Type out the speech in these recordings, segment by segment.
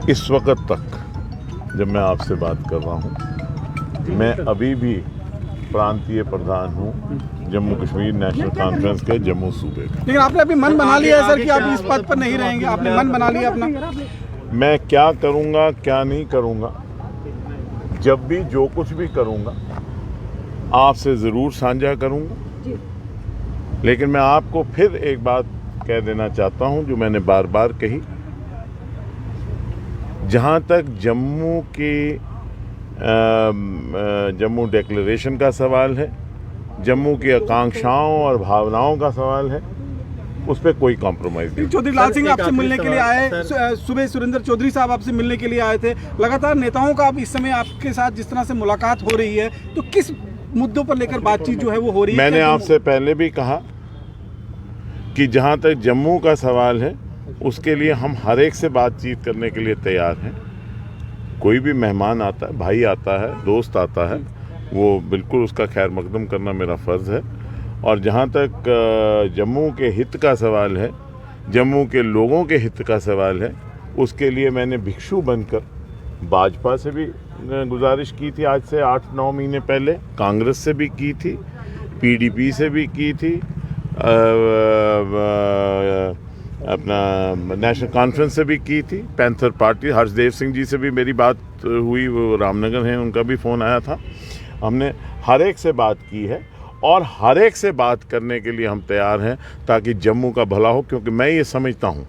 इस वक्त तक जब मैं आपसे बात कर रहा हूँ, मैं अभी भी प्रांतीय प्रधान हूँ जम्मू कश्मीर नेशनल कॉन्फ्रेंस के जम्मू सूबे का। लेकिन आपने अभी मन बना लिया है सर कि आप इस पद पर नहीं रहेंगे, आपने मन बना लिया अपना? मैं क्या करूँगा क्या नहीं करूँगा, जब भी जो कुछ भी करूँगा आपसे ज़रूर साझा करूँगा। लेकिन मैं आपको फिर एक बात कह देना चाहता हूँ जो मैंने बार बार कही, जहाँ तक जम्मू की जम्मू डिक्लेरेशन का सवाल है, जम्मू की आकांक्षाओं और भावनाओं का सवाल है, उस पर कोई कॉम्प्रोमाइज़ नहीं। चौधरी लाल सिंह आपसे मिलने के लिए आए, सुबह सुरेंद्र चौधरी साहब आपसे मिलने के लिए आए थे। लगातार नेताओं का अब इस समय आपके साथ जिस तरह से मुलाकात हो रही है, तो किस मुद्दों पर लेकर बातचीत जो है वो हो रही है? मैंने आपसे पहले भी कहा कि जहाँ तक जम्मू का सवाल है उसके लिए हम हर एक से बातचीत करने के लिए तैयार हैं। कोई भी मेहमान आता है, भाई आता है, दोस्त आता है, वो बिल्कुल उसका खैर मकदम करना मेरा फ़र्ज़ है। और जहाँ तक जम्मू के हित का सवाल है, जम्मू के लोगों के हित का सवाल है, उसके लिए मैंने भिक्षु बनकर भाजपा से भी गुजारिश की थी, आज से 8-9 महीने पहले कांग्रेस से भी की थी, पीडीपी से भी की थी, अपना नेशनल कॉन्फ्रेंस से भी की थी, पैंथर पार्टी हर्षदेव सिंह जी से भी मेरी बात हुई, वो रामनगर हैं, उनका भी फ़ोन आया था। हमने हर एक से बात की है और हर एक से बात करने के लिए हम तैयार हैं ताकि जम्मू का भला हो, क्योंकि मैं ये समझता हूँ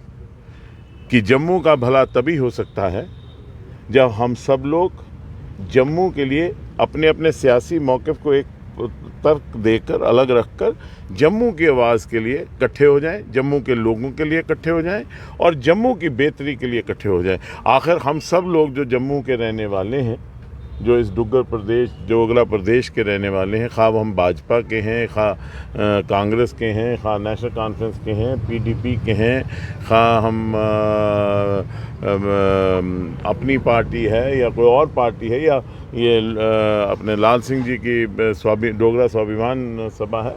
कि जम्मू का भला तभी हो सकता है जब हम सब लोग जम्मू के लिए अपने अपने सियासी मौक़िफ़ को एक तर्क देकर अलग रखकर जम्मू की आवाज़ के लिए इकट्ठे हो जाएं, जम्मू के लोगों के लिए इकट्ठे हो जाएं और जम्मू की बेहतरी के लिए इकट्ठे हो जाएं। आखिर हम सब लोग जो जम्मू के रहने वाले हैं, जो इस डुग्गर प्रदेश जोगला प्रदेश के रहने वाले हैं, खा हम भाजपा के हैं, खा कांग्रेस के हैं, खा नेशनल कॉन्फ्रेंस के हैं, पीडीपी के हैं, खा हम अपनी पार्टी है या कोई और पार्टी है, या ये अपने लाल सिंह जी की डोगरा स्वाभिमान सभा है,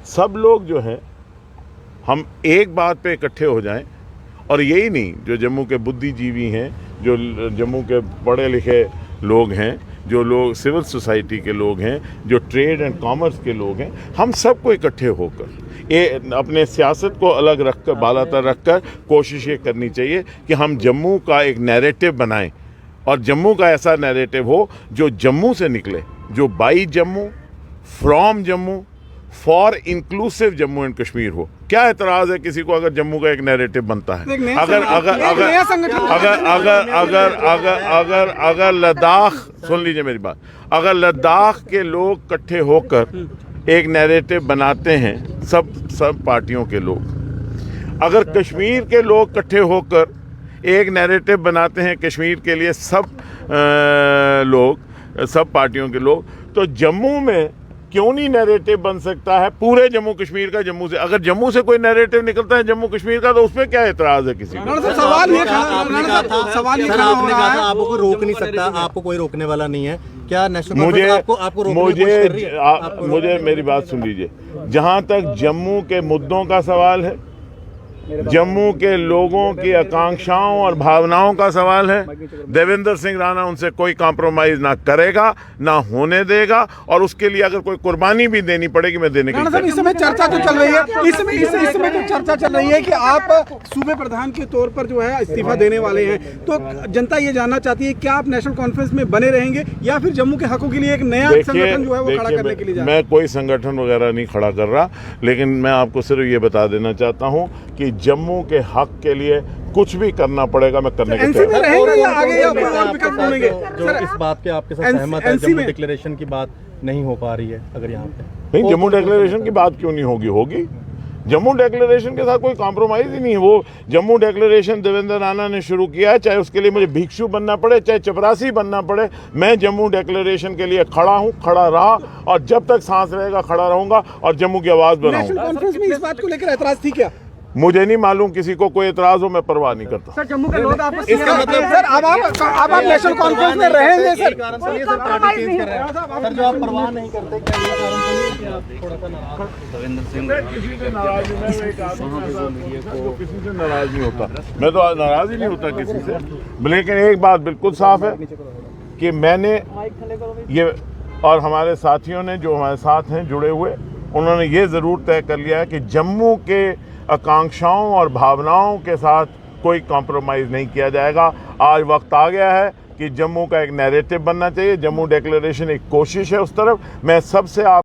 सब लोग जो हैं हम एक बात पे इकट्ठे हो जाएं। और यही नहीं, जो जम्मू के बुद्धिजीवी हैं, जो जम्मू के पढ़े लिखे लोग हैं, जो लोग सिविल सोसाइटी के लोग हैं, जो ट्रेड एंड कॉमर्स के लोग हैं, हम सबको इकट्ठे होकर अपने सियासत को अलग रखकर, बालातर रखकर कोशिश ये करनी चाहिए कि हम जम्मू का एक नैरेटिव बनाएं और जम्मू का ऐसा नैरेटिव हो जो जम्मू से निकले, जो by Jammu, from Jammu, for inclusive Jammu and Kashmir हो। क्या एतराज़ है किसी को अगर जम्मू का एक नैरेटिव बनता है? अगर लद्दाख, सुन लीजिए मेरी बात, अगर लद्दाख के लोग इकट्ठे होकर एक नैरेटिव बनाते हैं, सब पार्टियों के लोग, अगर कश्मीर के लोग इकट्ठे होकर एक नैरेटिव बनाते हैं कश्मीर के लिए, सब पार्टियों के लोग, तो जम्मू में क्यों नहीं नैरेटिव बन सकता है पूरे जम्मू कश्मीर का? जम्मू से अगर जम्मू से कोई नैरेटिव निकलता है जम्मू कश्मीर का, तो उसमें क्या एतराज़ है किसी को? सवाल ये आपको कोई रोक नहीं सकता, आपको कोई रोकने वाला नहीं है। क्या नेशनल मुझे मेरी बात सुन लीजिए। जहाँ तक जम्मू के मुद्दों का सवाल है, जम्मू के लोगों की आकांक्षाओं और भावनाओं का सवाल है, देवेंद्र सिंह राणा उनसे कोई कॉम्प्रोमाइज़ ना करेगा, ना होने देगा, और उसके लिए अगर कोई कुर्बानी भी देनी पड़ेगी, मैं देने के लिए। इस समय चर्चा जो चल रही है, इस समय जो चर्चा चल रही है कि आप सूबे प्रधान के तौर पर जो है इस्तीफा देने वाले हैं, तो जनता ये जानना चाहती है क्या आप नेशनल कॉन्फ्रेंस में बने रहेंगे या फिर जम्मू के हकों के लिए एक नया संगठन जो है वो खड़ा करने के लिए? मैं कोई संगठन वगैरह नहीं खड़ा कर रहा, लेकिन मैं आपको सिर्फ ये बता देना चाहता हूँ कि जम्मू के हक के लिए कुछ भी करना पड़ेगा, मैं करने के तैयार हूं। इस बात पे आपके साथ सहमत है, जम्मू डिक्लेरेशन की बात नहीं हो पा रही है अगर यहाँ पे? नहीं, जम्मू डिक्लेरेशन की बात क्यों नहीं होगी? जम्मू डिक्लेरेशन के साथ कोई कॉम्प्रोमाइज़ ही नहीं है। वो जम्मू डिक्लेरेशन देवेंद्र राणा ने शुरू किया है, चाहे उसके लिए मुझे भिक्षु बनना पड़े, चाहे चपरासी बनना पड़े, मैं जम्मू डिक्लेरेशन के लिए खड़ा हूँ, खड़ा रहा, और जब तक सांस रहेगा खड़ा रहूंगा और जम्मू की आवाज़ बनाऊंगा। नेशनल कॉन्फ्रेंस में इस बात को लेकर एतराज़ थी क्या? मुझे नहीं मालूम, किसी को कोई एतराज हो मैं परवाह नहीं करता। सर जम्मू के लोग आपको इसका मतलब सर अब आप नेशनल कॉन्फ्रेंस में रहेंगे सर? कारण सर पार्टी चेंज कर रहे हैं सर, जो आप परवाह नहीं करते, क्या ये कारण तो नहीं है कि आप थोड़ा सा नाराज? किसी से नाराज नहीं, मैं एक आदमी किसी से नाराज नहीं होता, मैं तो नाराज ही नहीं होता किसी से। लेकिन एक बात बिल्कुल साफ है कि मैंने ये और हमारे साथियों ने जो हमारे साथ हैं जुड़े हुए, उन्होंने ये ज़रूर तय कर लिया है कि जम्मू के आकांक्षाओं और भावनाओं के साथ कोई कॉम्प्रोमाइज़ नहीं किया जाएगा। आज वक्त आ गया है कि जम्मू का एक नैरेटिव बनना चाहिए। जम्मू डिक्लेरेशन एक कोशिश है उस तरफ। मैं सबसे आप